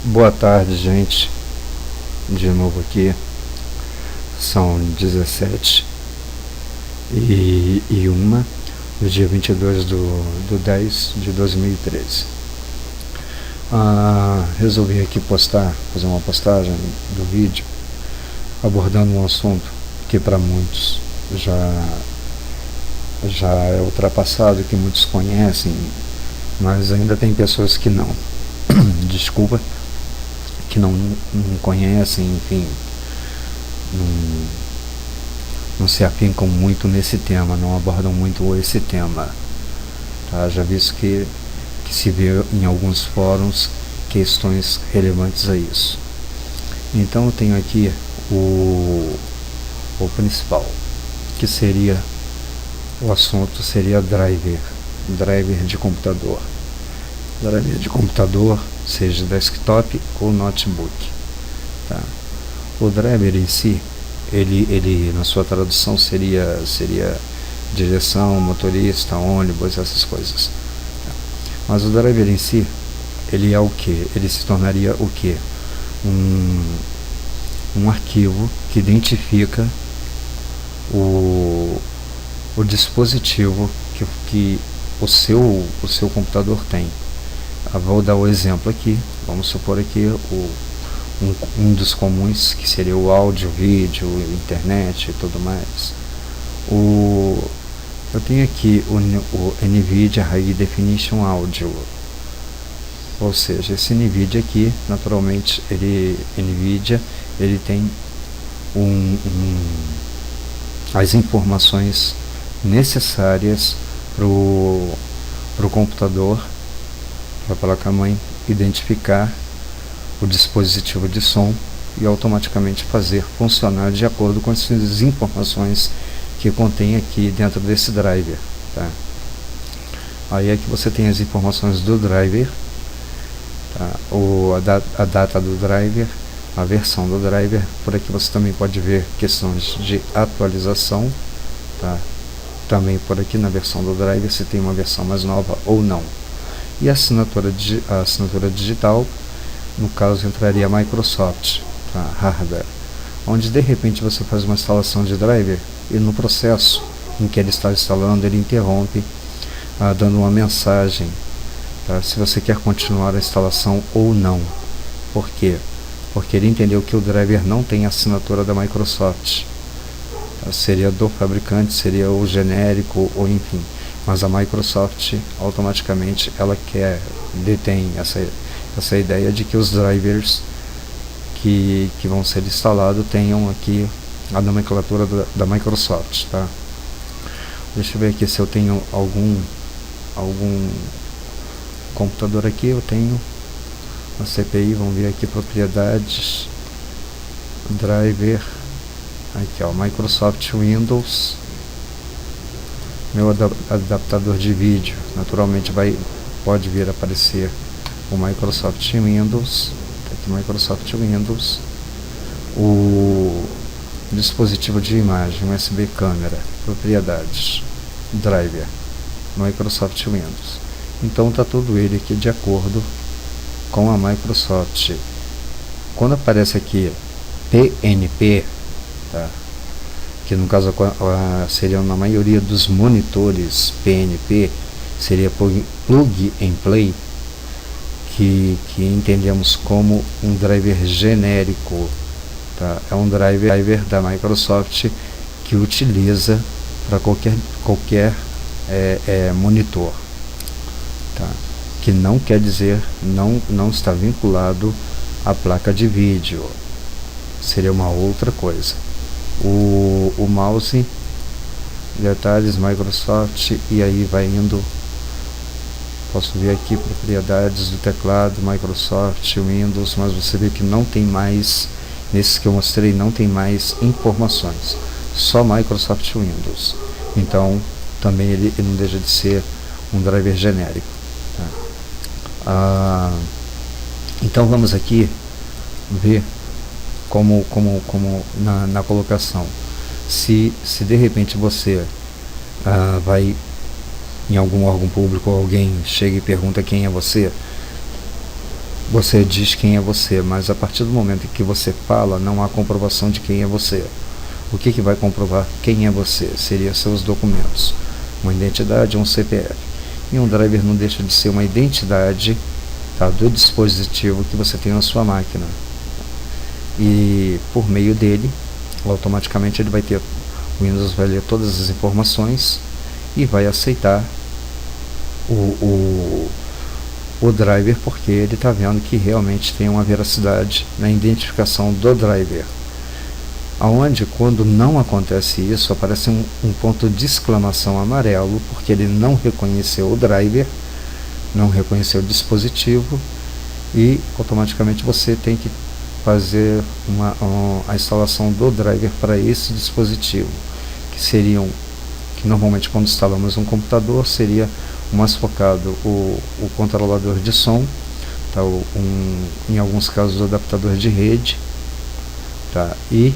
Boa tarde, gente. De novo aqui. São 17 e 1 do dia 22 do 10 de 2013. Resolvi aqui fazer uma postagem do vídeo abordando um assunto que para muitos já é ultrapassado, que muitos conhecem, mas ainda tem pessoas que não. Desculpa, que não conhecem, enfim, não se afincam muito nesse tema, não abordam muito esse tema, tá? Já visto que se vê em alguns fóruns questões relevantes a isso. Então eu tenho aqui o principal, que seria o assunto, seria driver de computador. Driver de computador, seja desktop ou notebook, tá? O driver em si, ele na sua tradução seria direção, motorista, ônibus, essas coisas, tá? Mas o driver em si, ele é o que? Ele se tornaria o que? Um arquivo que identifica o dispositivo que o seu computador tem. Vou dar o exemplo aqui. Vamos supor aqui um dos comuns, que seria o áudio, vídeo, internet e tudo mais. Eu tenho aqui o NVIDIA High Definition Audio, ou seja, esse NVIDIA aqui, naturalmente, NVIDIA tem as informações necessárias para o computador, para a placa-mãe identificar o dispositivo de som e automaticamente fazer funcionar de acordo com as informações que contém aqui dentro desse driver, tá? Aí é que você tem as informações do driver, tá? A data do driver, a versão do driver. Por aqui você também pode ver questões de atualização, tá? Também por aqui na versão do driver se tem uma versão mais nova ou não. E a assinatura digital, no caso entraria a Microsoft, tá? Hardware, onde de repente você faz uma instalação de driver e no processo em que ele está instalando, ele interrompe, dando uma mensagem, tá? Se você quer continuar a instalação ou não. Por quê? Porque ele entendeu que o driver não tem assinatura da Microsoft, tá? Seria do fabricante, seria o genérico, ou enfim. Mas a Microsoft automaticamente ela detém essa ideia de que os drivers que vão ser instalados tenham aqui a nomenclatura da Microsoft, tá? Deixa eu ver aqui se eu tenho algum computador aqui. Eu tenho a CPI, vamos ver aqui, propriedades, driver, aqui ó, Microsoft Windows. Meu adaptador de vídeo, naturalmente pode vir a aparecer o Microsoft Windows, tá aqui Microsoft Windows, o dispositivo de imagem, USB câmera, propriedades, driver, Microsoft Windows. Então está tudo ele aqui de acordo com a Microsoft. Quando aparece aqui PNP, tá? Que no caso seria na maioria dos monitores PNP, seria Plug and Play, que entendemos como um driver genérico, tá? É um driver da Microsoft que utiliza para qualquer monitor, tá? Que não quer dizer, não está vinculado à placa de vídeo, seria uma outra coisa. O mouse, detalhes, Microsoft, e aí vai indo. Posso ver aqui propriedades do teclado, Microsoft, Windows, mas você vê que não tem mais, nesses que eu mostrei, não tem mais informações, só Microsoft Windows. Então também ele não deixa de ser um driver genérico, tá? Então vamos aqui ver como na colocação, se de repente você vai em algum órgão público, alguém chega e pergunta quem é você, você diz quem é você, mas a partir do momento em que você fala, não há comprovação de quem é você. O que vai comprovar quem é você? Seria seus documentos, uma identidade, um CPF. E um driver não deixa de ser uma identidade, tá, do dispositivo que você tem na sua máquina. E por meio dele, automaticamente ele vai ter, o Windows vai ler todas as informações e vai aceitar o driver, porque ele está vendo que realmente tem uma veracidade na identificação do driver. Aonde, quando não acontece isso, aparece um ponto de exclamação amarelo, porque ele não reconheceu o driver, não reconheceu o dispositivo, e automaticamente você tem que fazer a instalação do driver para esse dispositivo, que normalmente quando instalamos um computador seria o mais focado o controlador de som, tá, em alguns casos o adaptador de rede, tá, e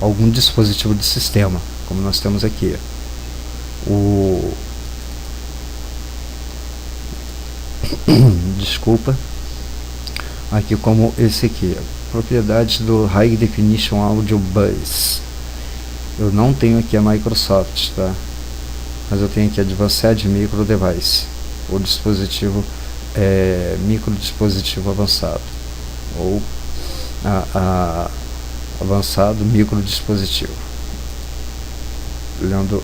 algum dispositivo de sistema, como nós temos aqui desculpa, aqui como esse aqui, propriedades do High Definition Audio Bus. Eu não tenho aqui a Microsoft, tá? Mas eu tenho aqui a Advanced Micro Device, o dispositivo micro dispositivo avançado, ou avançado micro dispositivo, lendo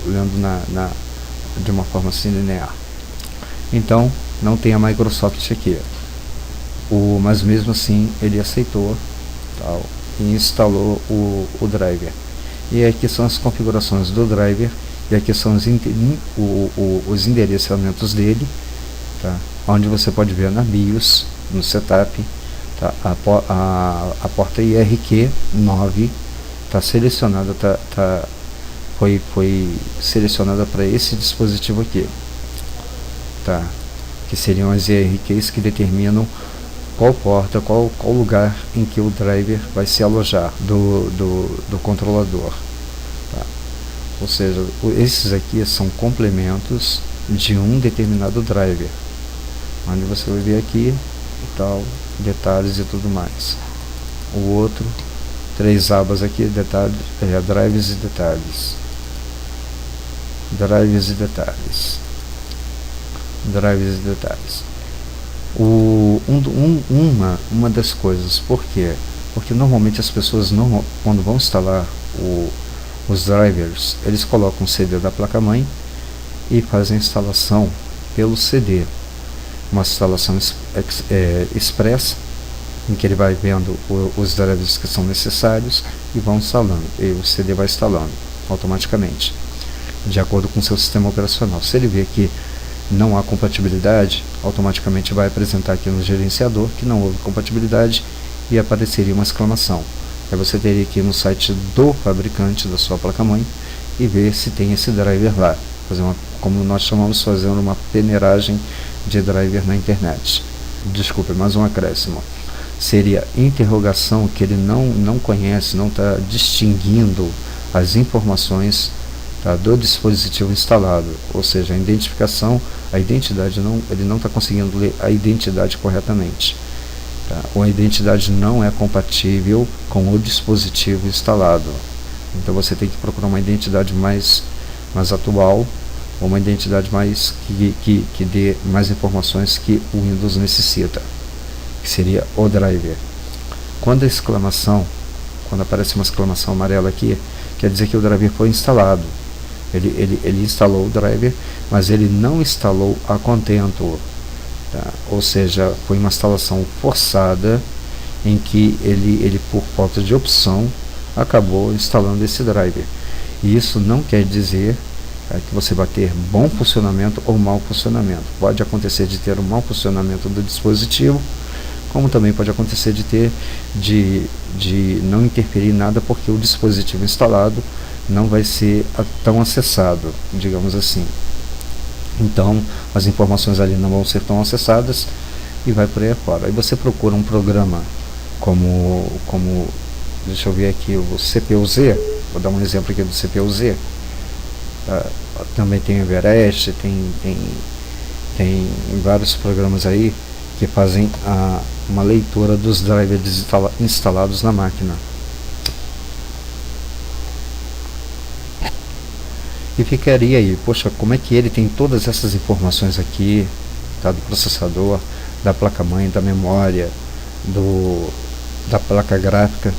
de uma forma assim linear. Então não tem a Microsoft aqui, mas mesmo assim ele aceitou, tal, e instalou o driver. E aqui são as configurações do driver, e aqui são os endereçamentos dele, tá? Onde você pode ver na BIOS, no setup, tá? A porta IRQ9 está selecionada, foi selecionada para esse dispositivo aqui, tá? Que seriam as IRQs que determinam qual porta, qual lugar em que o driver vai se alojar do controlador, tá? Ou seja, esses aqui são complementos de um determinado driver, onde você vai ver aqui e tal, detalhes e tudo mais. O outro, 3 abas aqui, detalhes, drives e detalhes, drives e detalhes, drives e detalhes. Uma das coisas, por quê? Porque normalmente as pessoas quando vão instalar os drivers, eles colocam o CD da placa-mãe e fazem a instalação pelo CD, uma instalação expressa, em que ele vai vendo os drivers que são necessários e vão instalando, e o CD vai instalando automaticamente, de acordo com o seu sistema operacional. Se ele vê que não há compatibilidade, automaticamente vai apresentar aqui no gerenciador que não houve compatibilidade e apareceria uma exclamação. Aí você teria que ir no site do fabricante da sua placa-mãe e ver se tem esse driver lá, fazer como nós chamamos, fazendo uma peneiragem de driver na internet. Desculpe, mais um acréscimo. Seria interrogação, que ele não conhece, não está distinguindo as informações, tá, do dispositivo instalado, ou seja, a identificação, a identidade ele não está conseguindo ler a identidade corretamente, tá? Ou a identidade não é compatível com o dispositivo instalado. Então você tem que procurar uma identidade mais atual, ou uma identidade mais que dê mais informações que o Windows necessita, que seria o driver. Quando aparece uma exclamação amarela aqui, quer dizer que o driver foi instalado. Ele instalou o driver, mas ele não instalou a contento, tá? Ou seja, foi uma instalação forçada, em que ele por falta de opção acabou instalando esse driver. E isso não quer dizer que você vai ter bom funcionamento ou mau funcionamento. Pode acontecer de ter um mau funcionamento do dispositivo, como também pode acontecer de não interferir nada, porque o dispositivo instalado não vai ser tão acessado, digamos assim. Então as informações ali não vão ser tão acessadas e vai por aí afora. Aí você procura um programa como deixa eu ver aqui, o CPU-Z, vou dar um exemplo aqui do CPU-Z. Também tem o Everest, tem tem vários programas aí que fazem uma leitura dos drivers instalados na máquina. E ficaria aí, poxa, como é que ele tem todas essas informações aqui, tá, do processador, da placa-mãe, da memória, da placa gráfica?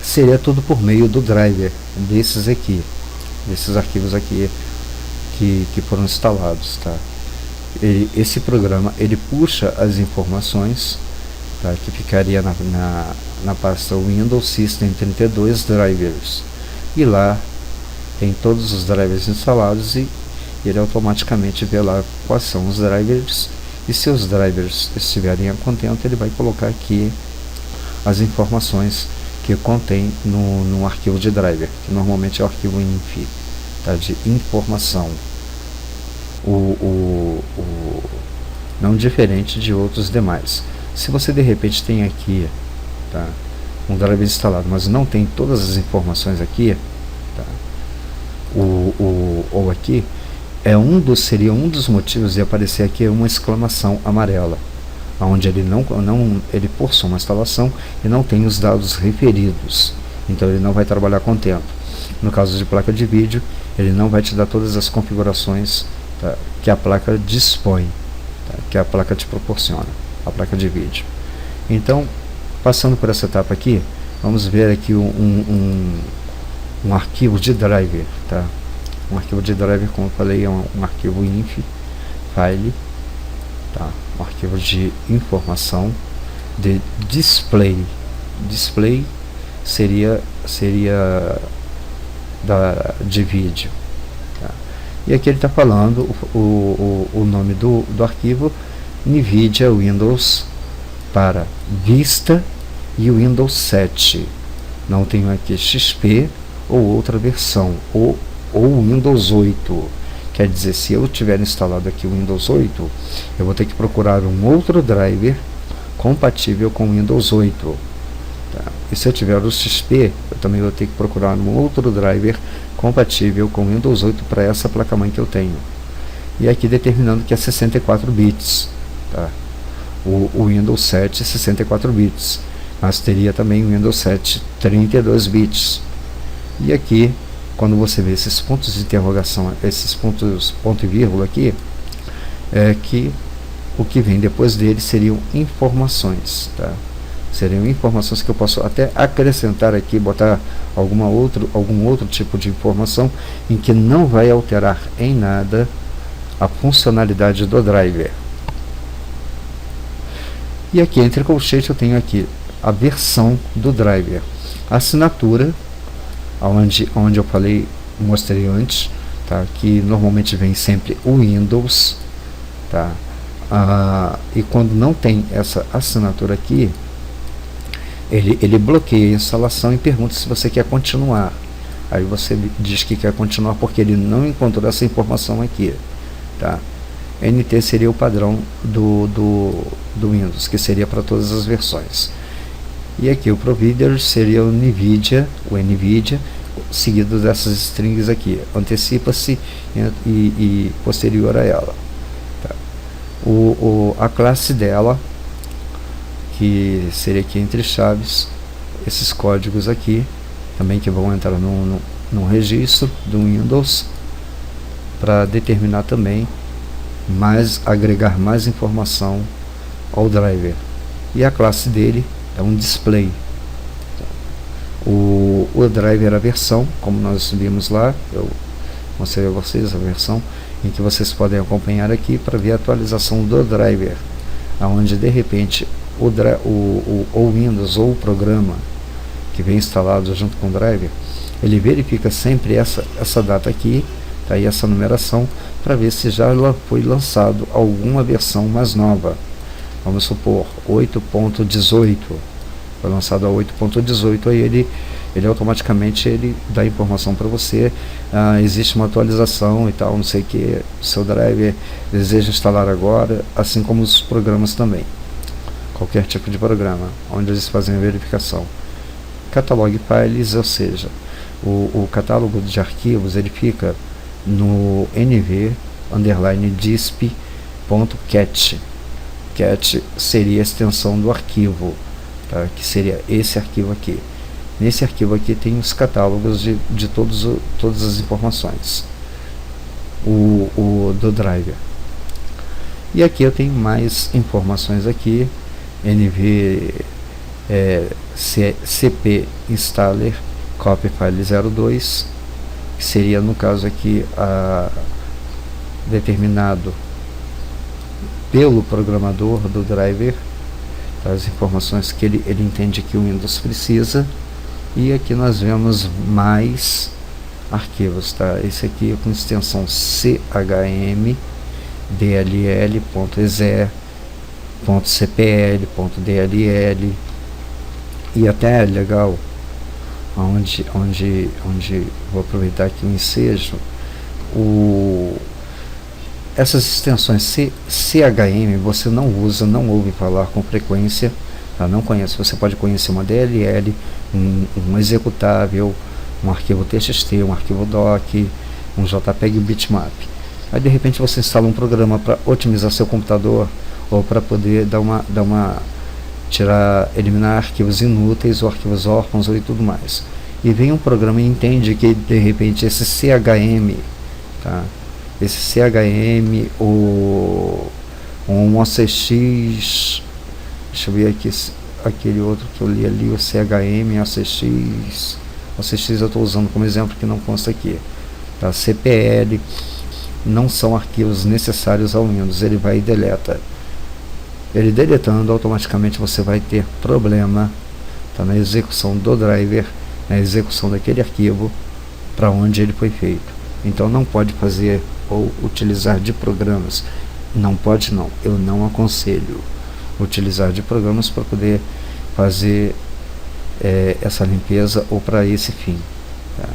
Seria tudo por meio do driver desses aqui, desses arquivos aqui que foram instalados, tá? Esse programa ele puxa as informações, tá, que ficaria na pasta Windows System 32 Drivers, e lá tem todos os drivers instalados e ele automaticamente vê lá quais são os drivers, e se os drivers estiverem a contento, ele vai colocar aqui as informações que contém no arquivo de driver, que normalmente é o arquivo INF, tá, de informação, não diferente de outros demais. Se você de repente tem aqui, tá, um driver instalado, mas não tem todas as informações aqui, tá, ou aqui, seria um dos motivos de aparecer aqui uma exclamação amarela, onde ele ele forçou uma instalação e não tem os dados referidos, então ele não vai trabalhar com tempo. No caso de placa de vídeo, ele não vai te dar todas as configurações, tá, que a placa dispõe, tá, que a placa te proporciona, a placa de vídeo. Então, passando por essa etapa aqui, vamos ver aqui um arquivo de driver, tá? Um arquivo de driver, como eu falei, é um arquivo inf file, tá? Um arquivo de informação de display. Display seria de vídeo, tá? E aqui ele está falando o nome do arquivo: NVIDIA Windows para Vista e Windows 7. Não tenho aqui XP ou outra versão, ou Windows 8. Quer dizer, se eu tiver instalado aqui o Windows 8, eu vou ter que procurar um outro driver compatível com o Windows 8. Tá? E se eu tiver o XP, eu também vou ter que procurar um outro driver compatível com o Windows 8 para essa placa-mãe que eu tenho. E aqui determinando que é 64 bits. Tá? O Windows 7 64 bits, mas teria também o Windows 7 32 bits. E aqui, quando você vê esses pontos de interrogação, esses ponto e vírgula aqui, é que o que vem depois dele seriam informações, tá? Seriam informações que eu posso até acrescentar aqui, botar algum outro tipo de informação em que não vai alterar em nada a funcionalidade do driver. E aqui entre colchetes eu tenho aqui a versão do driver, a assinatura, onde eu mostrei antes, tá? Que normalmente vem sempre o Windows, tá? E quando não tem essa assinatura aqui, ele bloqueia a instalação e pergunta se você quer continuar. Aí você diz que quer continuar porque ele não encontrou essa informação aqui, tá? NT seria o padrão do Windows, que seria para todas as versões. E aqui o provider seria o NVIDIA, seguido dessas strings aqui, antecipa-se e posterior a ela. Tá? A classe dela, que seria aqui entre chaves, esses códigos aqui, também que vão entrar no registro do Windows, para determinar também, agregar mais informação ao driver. E a classe dele é um display. O driver, a versão, como nós vimos lá, eu mostrei a vocês a versão em que vocês podem acompanhar aqui para ver a atualização do driver, aonde de repente o Windows ou o programa que vem instalado junto com o driver, ele verifica sempre essa data aqui, tá aí essa numeração, para ver se já foi lançado alguma versão mais nova. Vamos supor 8.18, foi lançado a 8.18, aí ele automaticamente dá informação para você, existe uma atualização e tal, não sei o que, seu driver deseja instalar agora, assim como os programas também, qualquer tipo de programa, onde eles fazem a verificação. Catalog Files, ou seja, o catálogo de arquivos, ele fica no NV, disp.cat. Cat seria a extensão do arquivo, tá? Que seria esse arquivo aqui. Nesse arquivo aqui tem os catálogos de todas as informações do driver. E aqui eu tenho mais informações aqui, nv cp installer copy file 02, que seria no caso aqui determinado pelo programador do driver, tá? As informações que ele entende que o Windows precisa. E aqui nós vemos mais arquivos, tá? Esse aqui é com extensão chm, dll.exe.cpl.dll, e até é legal, onde vou aproveitar aqui o ensejo, essas extensões chm você não usa, não ouve falar com frequência, tá? Não conhece. Você pode conhecer uma DLL, um executável, um arquivo TXT, um arquivo doc, um JPEG bitmap. Aí de repente você instala um programa para otimizar seu computador, ou para poder eliminar arquivos inúteis ou arquivos órfãos e tudo mais. E vem um programa e entende que de repente esse CHM, tá? Esse CHM ou um OCX, deixa eu ver aqui, aquele outro que eu li ali, o CHM, OCX eu estou usando como exemplo que não consta aqui, tá? CPL não são arquivos necessários ao Windows, ele vai e deleta. Ele deletando, automaticamente você vai ter problema, tá? Na execução do driver, na execução daquele arquivo para onde ele foi feito. Então não pode fazer ou utilizar de programas, não pode não, eu não aconselho utilizar de programas para poder fazer essa limpeza ou para esse fim, tá?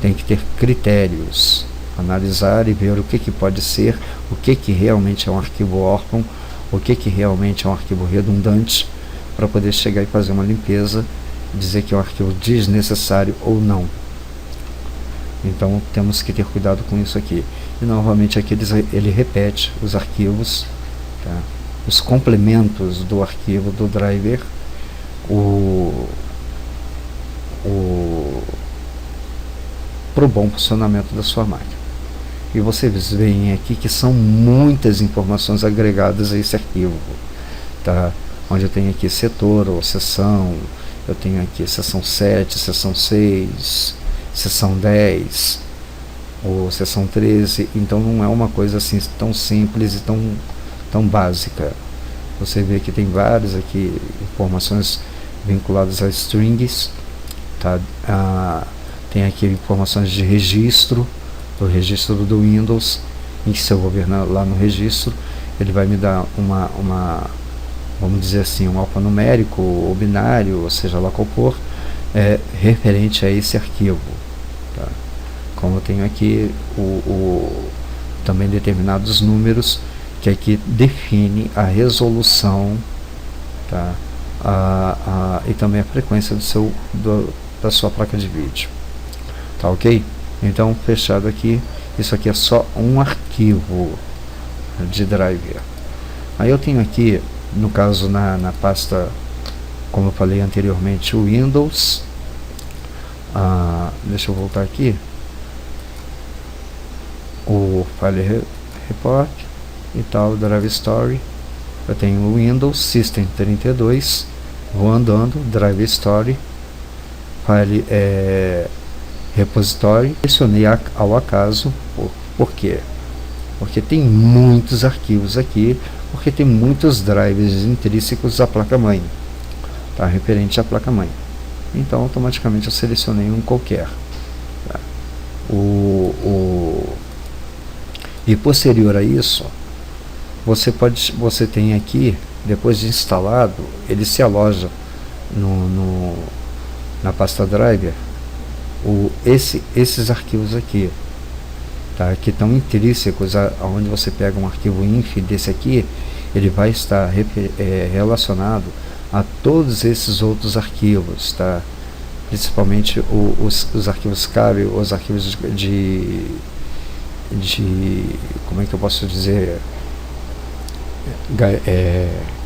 Tem que ter critérios, analisar e ver o que pode ser, o que realmente é um arquivo órfão, o que realmente é um arquivo redundante, para poder chegar e fazer uma limpeza, dizer que é um arquivo desnecessário ou não. Então temos que ter cuidado com isso aqui. E novamente aqui ele repete os arquivos, tá? Os complementos do arquivo do driver, para o bom funcionamento da sua máquina. E vocês veem aqui que são muitas informações agregadas a esse arquivo, tá? Onde eu tenho aqui setor ou seção, eu tenho aqui seção 7, seção 6, seção 10 ou seção 13. Então não é uma coisa assim tão simples e tão básica. Você vê que tem várias aqui informações vinculadas a strings, tá? Tem aqui informações de registro, do registro do Windows, em que se eu vou ver lá no registro, ele vai me dar vamos dizer assim, um alfanumérico ou binário, ou seja lá qual for, referente a esse arquivo, tá? Como eu tenho aqui também determinados números, que aqui define a resolução, tá? E também a frequência da sua placa de vídeo, tá ok? Então, fechado aqui, isso aqui é só um arquivo de driver. Aí eu tenho aqui, no caso na pasta, como eu falei anteriormente, o Windows, deixa eu voltar aqui, o File Report e tal, Drive Story. Eu tenho o Windows System 32, vou andando, Drive Story, File Repository, selecionei ao acaso. Por quê? Porque tem muitos arquivos aqui, porque tem muitos drivers intrínsecos à placa-mãe, tá? Referente à placa-mãe. Então automaticamente eu selecionei um qualquer, tá? E posterior a isso, você tem aqui, depois de instalado, ele se aloja na pasta driver, esses arquivos aqui, tá? Que estão intrínsecos aonde você pega um arquivo inf desse aqui, ele vai estar relacionado a todos esses outros arquivos, tá? Principalmente os arquivos CAB, os arquivos como é que eu posso dizer,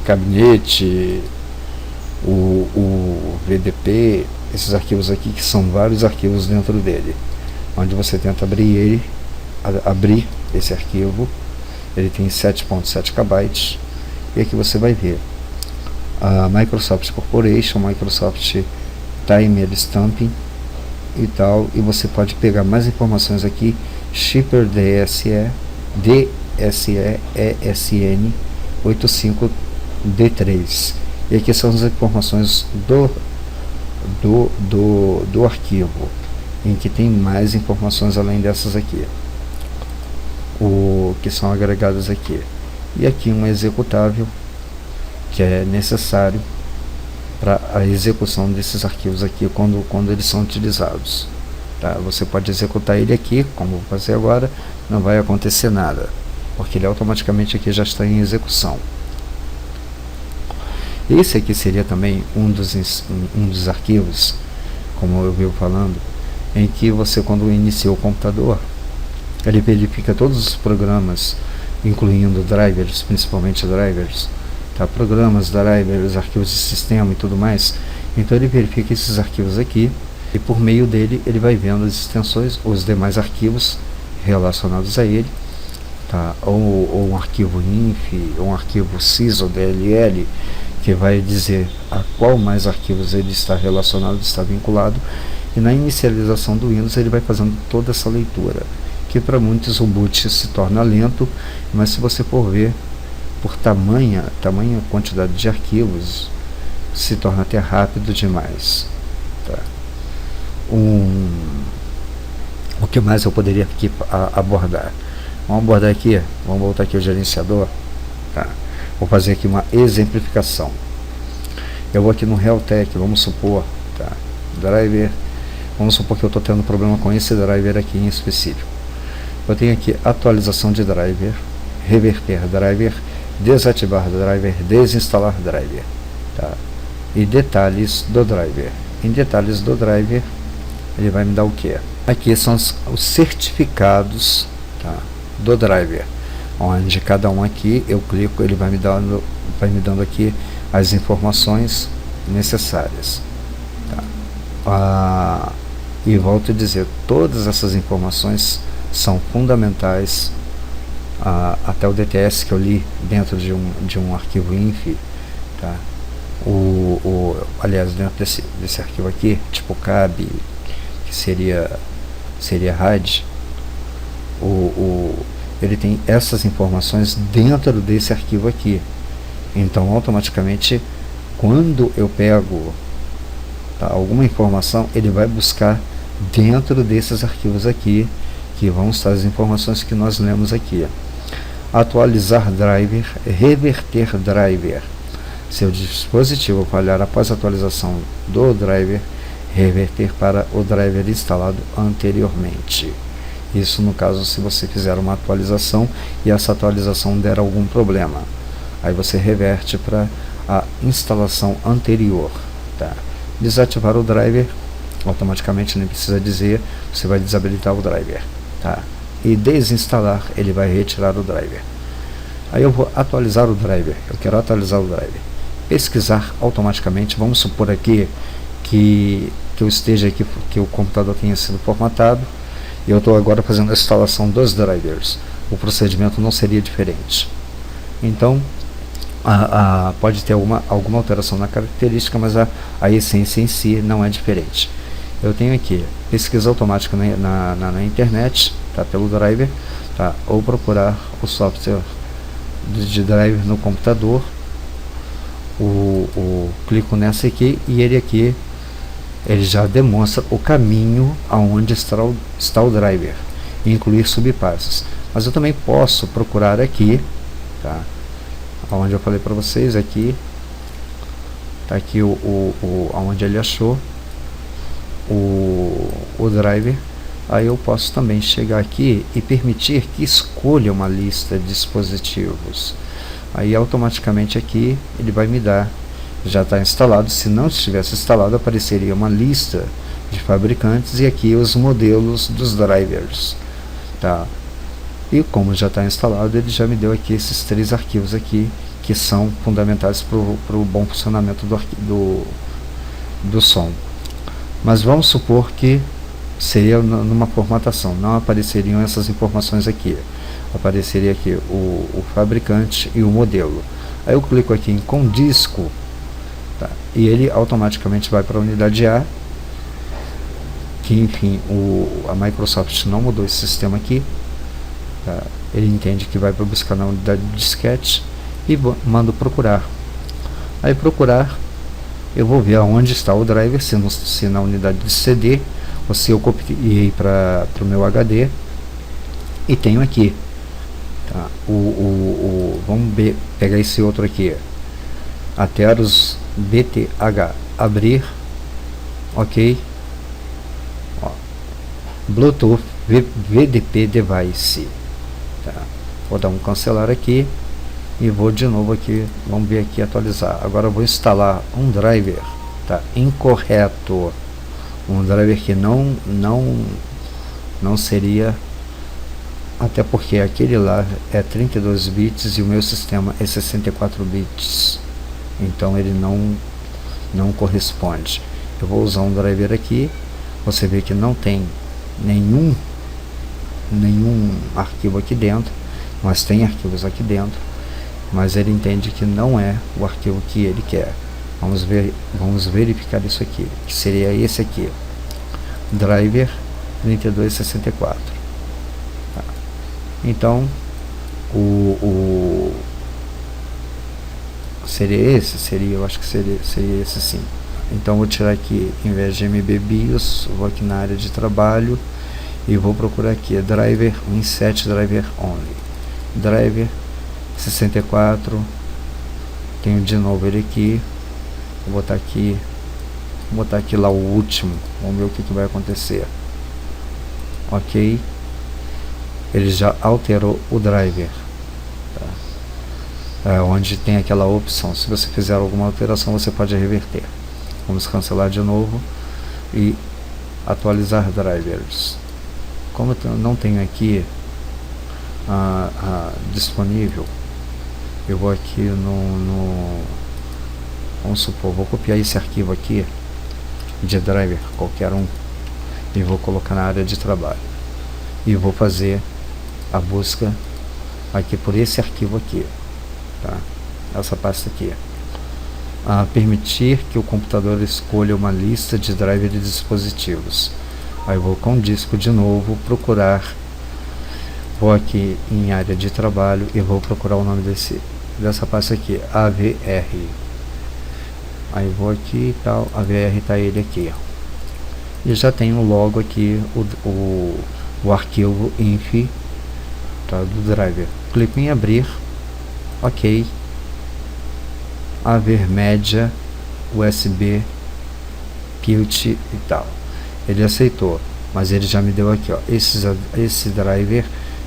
gabinete, o VDP, esses arquivos aqui, que são vários arquivos dentro dele, onde você tenta abrir esse arquivo. Ele tem 7.7 KB, e aqui você vai ver a Microsoft Corporation, Microsoft Timer Stamping e tal, e você pode pegar mais informações aqui, Shipper DSE ESN 85D3, e aqui são as informações do arquivo, em que tem mais informações além dessas aqui, que são agregadas aqui, e aqui um executável que é necessário para a execução desses arquivos aqui quando eles são utilizados, tá? Você pode executar ele aqui, como vou fazer agora, não vai acontecer nada, porque ele automaticamente aqui já está em execução. Esse aqui seria também um dos arquivos, como eu vivo falando, em que você, quando inicia o computador, ele verifica todos os programas, incluindo drivers, principalmente drivers, tá? Programas, drivers, arquivos de sistema e tudo mais. Então ele verifica esses arquivos aqui, e por meio dele ele vai vendo as extensões, os demais arquivos relacionados a ele, tá? Ou um arquivo inf, ou um arquivo sys ou dll, que vai dizer a qual mais arquivos ele está relacionado, está vinculado, e na inicialização do Windows ele vai fazendo toda essa leitura, que para muitos o boot se torna lento, mas se você for ver, por tamanha quantidade de arquivos, se torna até rápido demais, tá? O que mais eu poderia aqui abordar? Vamos abordar aqui, vamos voltar aqui ao gerenciador, tá? Vou fazer aqui uma exemplificação. Eu vou aqui no Realtek, vamos supor, tá? Driver, vamos supor que eu estou tendo problema com esse driver aqui em específico. Eu tenho aqui atualização de driver, reverter driver, desativar driver, desinstalar driver, tá? E detalhes do driver. Em detalhes do driver, ele vai me dar o que? Aqui são os certificados, tá, do driver, onde cada um aqui eu clico, ele vai me dando aqui as informações necessárias, tá? E volto a dizer, todas essas informações são fundamentais, até o DTS que eu li dentro de um arquivo inf, tá? Aliás, dentro desse arquivo aqui, tipo cab, que seria RAID, ele tem essas informações dentro desse arquivo aqui. Então automaticamente, quando eu pego, tá, alguma informação, ele vai buscar dentro desses arquivos aqui, que vão estar as informações que nós lemos aqui. Atualizar driver, reverter driver. Se o dispositivo falhar após a atualização do driver, reverter para o driver instalado anteriormente. Isso no caso se você fizer uma atualização e essa atualização der algum problema, aí você reverte para a instalação anterior, tá? Desativar o driver, automaticamente nem precisa dizer, você vai desabilitar o driver, tá? E desinstalar, ele vai retirar o driver. Aí eu vou atualizar o driver, eu quero atualizar o driver. Pesquisar automaticamente, vamos supor aqui que eu esteja aqui, que o computador tenha sido formatado, e eu estou agora fazendo a instalação dos drivers. O procedimento não seria diferente. Então, pode ter alguma alteração na característica, mas a essência em si não é diferente. Eu tenho aqui pesquisa automática na internet, tá, pelo driver, tá, ou procurar o software de driver no computador. Clico nessa aqui e ele já demonstra o caminho aonde está o driver, incluir subpasses. Mas eu também posso procurar aqui, tá, onde eu falei para vocês, aqui tá aqui onde ele achou o driver. Aí eu posso também chegar aqui e permitir que escolha uma lista de dispositivos. Aí automaticamente aqui ele vai me dar, já está instalado. Se não estivesse instalado, apareceria uma lista de fabricantes e aqui os modelos dos drivers, tá? E como já está instalado, ele já me deu aqui esses 3 arquivos aqui, que são fundamentais para o bom funcionamento do som. Mas vamos supor que seria numa formatação, não apareceriam essas informações aqui, apareceria aqui o fabricante e o modelo. Aí eu clico aqui em com disco, tá? E ele automaticamente vai para a unidade A, que enfim, a Microsoft não mudou esse sistema aqui, tá? Ele entende que vai para buscar na unidade de disquete e mando procurar. Aí procurar, eu vou ver aonde está o driver, se na unidade de CD, ou se eu copiei para o meu HD, e tenho aqui, tá? Vamos pegar esse outro aqui, Atheros BTH, abrir, ok, ó, Bluetooth VDP Device, tá? Vou dar um cancelar aqui e vou de novo aqui, vamos ver aqui, atualizar. Agora eu vou instalar um driver, tá? Incorreto, um driver que não seria, até porque aquele lá é 32 bits e o meu sistema é 64 bits, então ele não corresponde. Eu vou usar um driver aqui, você vê que não tem nenhum arquivo aqui dentro, mas tem arquivos aqui dentro, mas ele entende que não é o arquivo que ele quer. Vamos verificar isso aqui, que seria esse aqui, driver 3264. Tá. Então seria esse, eu acho que seria esse sim. Então vou tirar aqui, em vez de MBBIOS, vou aqui na área de trabalho e vou procurar aqui driver Inset driver only, driver 64, tenho de novo ele aqui, vou botar aqui lá o último, vamos ver o que vai acontecer. Ok, ele já alterou o driver, tá? Onde tem aquela opção, se você fizer alguma alteração você pode reverter. Vamos cancelar de novo e atualizar drivers. Como eu não tenho aqui disponível, eu vou aqui vamos supor, vou copiar esse arquivo aqui de driver, qualquer um, e vou colocar na área de trabalho e vou fazer a busca aqui por esse arquivo aqui, tá? Essa pasta aqui, permitir que o computador escolha uma lista de driver de dispositivos. Aí vou com disco de novo, procurar, vou aqui em área de trabalho e vou procurar o nome dessa pasta aqui, AVR. Aí vou aqui e tal, AVR tá ele aqui, e já tenho logo aqui o arquivo inf, tá, do driver. Clico em abrir, ok, AVerMedia USB Qt e tal, ele aceitou, mas ele já me deu aqui, ó, esse driver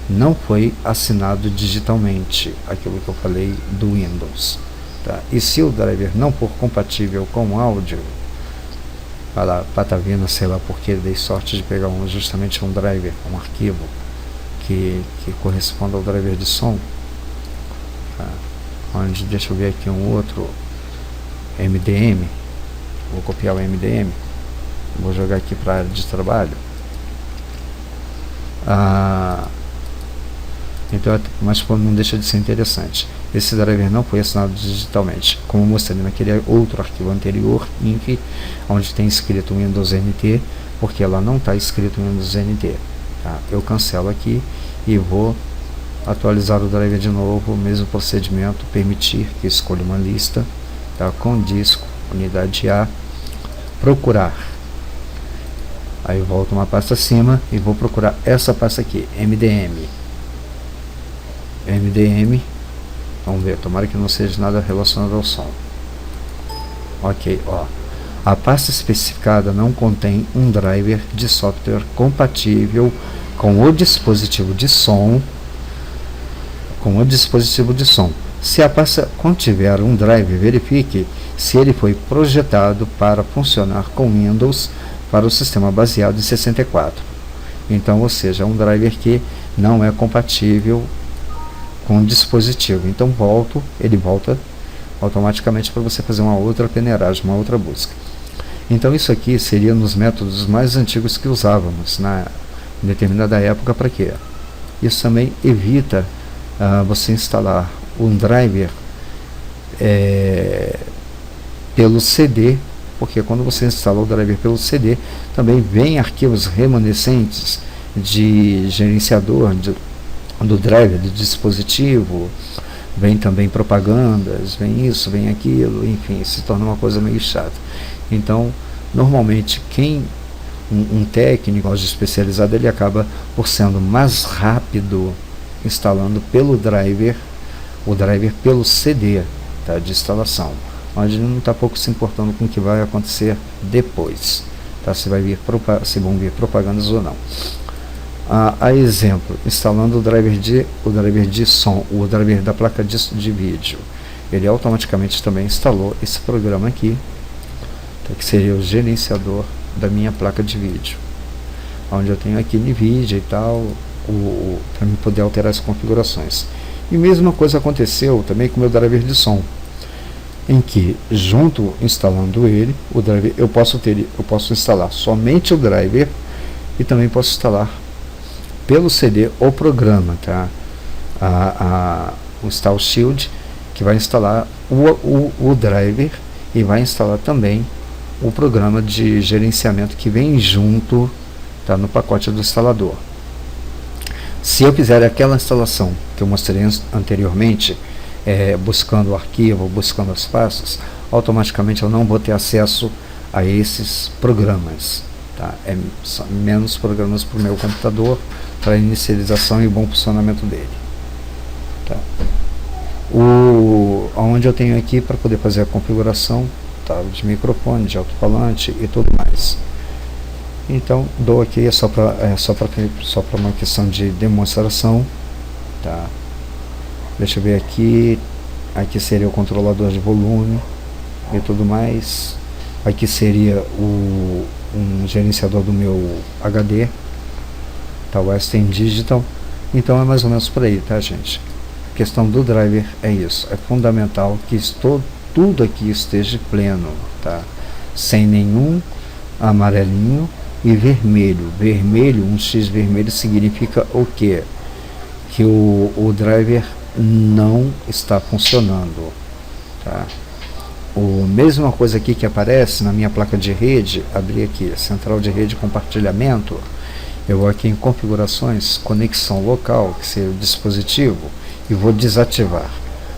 não foi assinado digitalmente, aquilo que eu falei do Windows, tá? E se o driver não for compatível com áudio, vai lá, patavina, sei lá porque dei sorte de pegar justamente um driver, um arquivo que corresponda ao driver de som, tá? Onde, deixa eu ver aqui um outro MDM, vou copiar o MDM, vou jogar aqui para a área de trabalho. Então, mas não deixa de ser interessante. Esse driver não foi assinado digitalmente, como mostrei naquele outro arquivo anterior, inf, onde tem escrito Windows NT, porque lá não está escrito Windows NT, tá? Eu cancelo aqui e vou atualizar o driver de novo, mesmo procedimento, permitir que escolha uma lista, tá? Com disco, unidade A, procurar. Aí eu volto uma pasta acima e vou procurar essa pasta aqui, MDM. Vamos ver, tomara que não seja nada relacionado ao som. Ok, ó, a pasta especificada não contém um driver de software compatível com o dispositivo de som. Se a pasta contiver um driver, verifique se ele foi projetado para funcionar com Windows para o sistema baseado em 64. Então, ou seja, um driver que não é compatível com o dispositivo. Então ele volta automaticamente para você fazer uma outra peneiragem, uma outra busca. Então isso aqui seria nos métodos mais antigos que usávamos em determinada época. Para quê? Isso também evita você instalar um driver pelo CD, porque quando você instala o driver pelo CD, também vem arquivos remanescentes de gerenciador do driver, do dispositivo, vem também propagandas, vem isso, vem aquilo, enfim, se torna uma coisa meio chata. Então, normalmente, um técnico especializado, ele acaba por sendo mais rápido instalando pelo driver, o driver pelo CD, tá, de instalação, onde ele não está pouco se importando com o que vai acontecer depois, tá, se vão vir propagandas ou não. A exemplo, instalando o driver de som, o driver da placa de vídeo, ele automaticamente também instalou esse programa aqui, tá, que seria o gerenciador da minha placa de vídeo, onde eu tenho aqui NVIDIA e tal, para me poder alterar as configurações. E mesma coisa aconteceu também com o meu driver de som, em que instalando ele, o driver, eu posso instalar somente o driver e também posso instalar pelo CD o programa, tá? O Install Shield, que vai instalar o driver e vai instalar também o programa de gerenciamento que vem junto, tá, no pacote do instalador. Se eu fizer aquela instalação que eu mostrei anteriormente, buscando o arquivo, buscando as pastas, automaticamente eu não vou ter acesso a esses programas, tá? São menos programas para o meu computador, para a inicialização e o bom funcionamento dele, tá? Onde eu tenho aqui para poder fazer a configuração, tá, de microfone, de alto-falante e tudo mais. Então dou aqui só para uma questão de demonstração, tá? Deixa eu ver aqui seria o controlador de volume e tudo mais. Aqui seria um gerenciador do meu HD, tá, o Western Digital. Então é mais ou menos por aí, tá, gente? A questão do driver é isso, é fundamental que tudo aqui esteja pleno, tá? Sem nenhum amarelinho e vermelho. Um X vermelho significa o quê? Que o driver não está funcionando, tá? Mesma coisa aqui que aparece na minha placa de rede, abrir aqui, central de rede compartilhamento, eu vou aqui em configurações, conexão local, que seria o dispositivo, e vou desativar.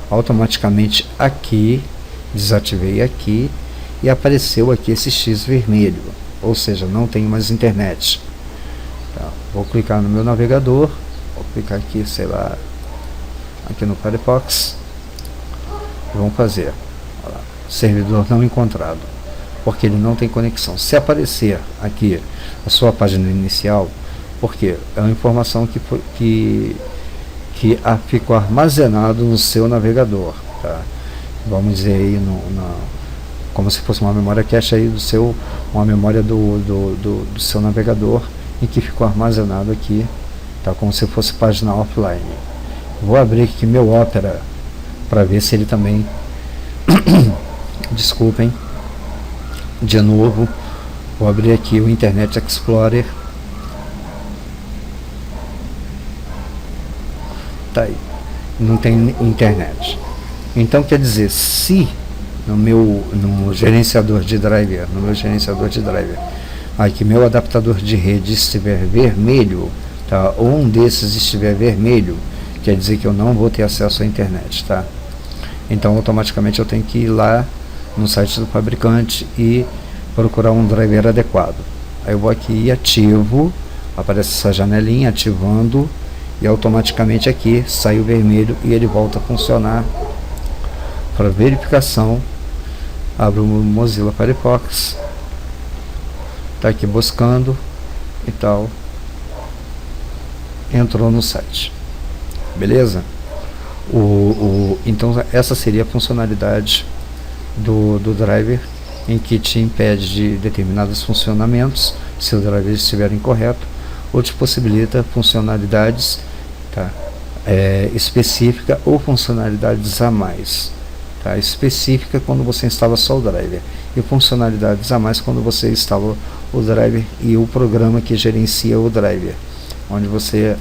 Automaticamente aqui, desativei aqui, e apareceu aqui esse X vermelho, ou seja, não tenho mais internet, tá? Vou clicar no meu navegador, vou clicar aqui, sei lá, aqui no Firefox, e vamos fazer, olha lá, servidor não encontrado, porque ele não tem conexão. Se aparecer aqui a sua página inicial, porque é uma informação que ficou armazenado no seu navegador, tá? Vamos dizer aí como se fosse uma memória cache aí uma memória do seu navegador, em que ficou armazenado aqui, tá? Como se fosse página offline. Vou abrir aqui meu Opera para ver se ele também desculpem, de novo, vou abrir aqui o Internet Explorer, tá aí, não tem internet. Então quer dizer, se no gerenciador de driver, aqui meu adaptador de rede estiver vermelho, tá, ou um desses estiver vermelho, quer dizer que eu não vou ter acesso à internet, tá? Então automaticamente eu tenho que ir lá no site do fabricante e procurar um driver adequado. Aí eu vou aqui e ativo, aparece essa janelinha ativando, e automaticamente aqui sai o vermelho e ele volta a funcionar. Para verificação, abro o Mozilla Firefox, tá aqui buscando e tal, entrou no site, beleza? Então essa seria a funcionalidade do driver, em que te impede de determinados funcionamentos se o driver estiver incorreto, ou te possibilita funcionalidades, tá, específica ou funcionalidades a mais. Tá, específica quando você instala só o driver e funcionalidades a mais quando você instala o driver e o programa que gerencia o driver, onde você,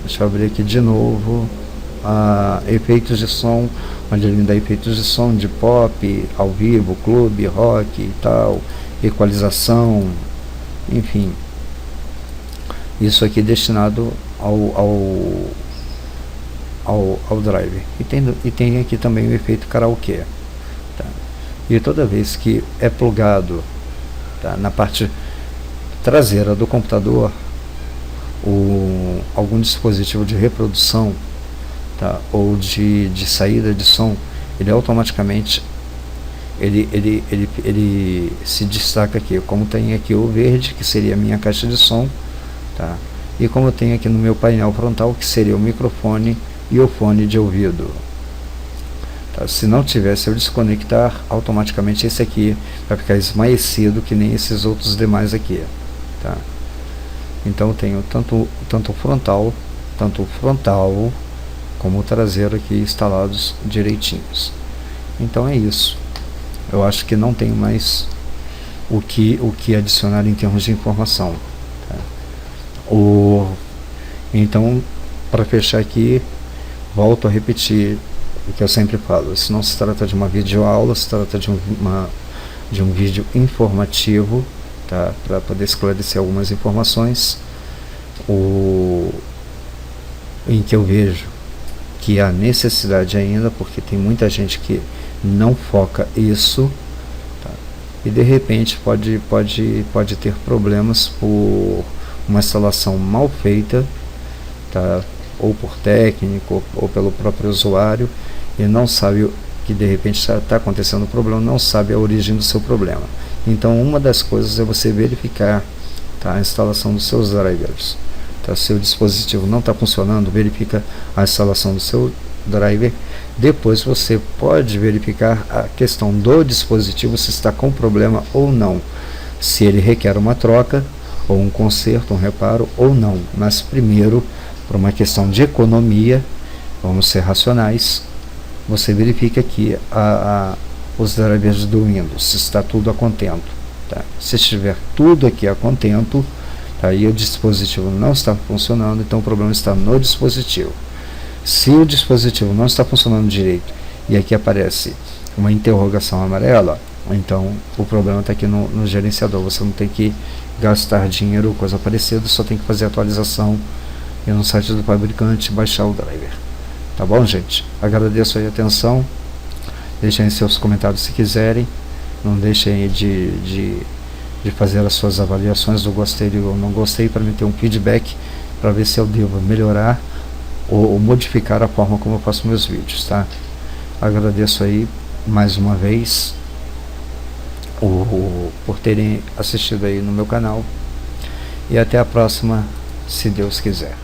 deixa eu abrir aqui de novo, efeitos de som, onde ele me dá efeitos de som de pop, ao vivo, clube, rock e tal, equalização, enfim, isso aqui destinado ao driver. E tem aqui também o efeito karaokê, tá? E toda vez que é plugado, tá, na parte traseira do computador algum dispositivo de reprodução, tá, ou de saída de som, ele automaticamente ele se destaca aqui, como tem aqui o verde, que seria a minha caixa de som, tá, e como eu tenho aqui no meu painel frontal, que seria o microfone e o fone de ouvido. Tá, se não tiver, se eu desconectar, automaticamente esse aqui vai ficar esmaecido, que nem esses outros demais aqui, tá? Então eu tenho tanto o frontal como o traseiro aqui instalados direitinhos. Então é isso. Eu acho que não tenho mais o que adicionar em termos de informação, tá? Então, para fechar aqui, volto a repetir o que eu sempre falo: isso não se trata de uma videoaula, se trata de um vídeo informativo, tá, para poder esclarecer algumas informações, em que eu vejo que há necessidade ainda, porque tem muita gente que não foca isso, tá, e de repente pode ter problemas por uma instalação mal feita, tá, ou por técnico ou pelo próprio usuário, e não sabe que de repente está acontecendo um problema, não sabe a origem do seu problema. Então uma das coisas é você verificar, tá, a instalação dos seus drivers, tá? Seu dispositivo não está funcionando, verifica a instalação do seu driver. Depois você pode verificar a questão do dispositivo, se está com problema ou não, se ele requer uma troca ou um conserto, um reparo ou não. Mas primeiro, por uma questão de economia, vamos ser racionais, você verifica aqui os drivers do Windows, se está tudo a contento, tá? Se estiver tudo aqui a contento, tá, e o dispositivo não está funcionando, então o problema está no dispositivo. Se o dispositivo não está funcionando direito e aqui aparece uma interrogação amarela, então o problema está aqui no gerenciador. Você não tem que gastar dinheiro ou coisa parecida, só tem que fazer a atualização e no site do fabricante baixar o driver. Tá bom, gente? Agradeço aí a atenção. Deixem seus comentários se quiserem. Não deixem de fazer as suas avaliações do gostei ou não gostei, para me ter um feedback, para ver se eu devo melhorar ou modificar a forma como eu faço meus vídeos, tá? Agradeço aí mais uma vez por terem assistido aí no meu canal, e até a próxima, se Deus quiser.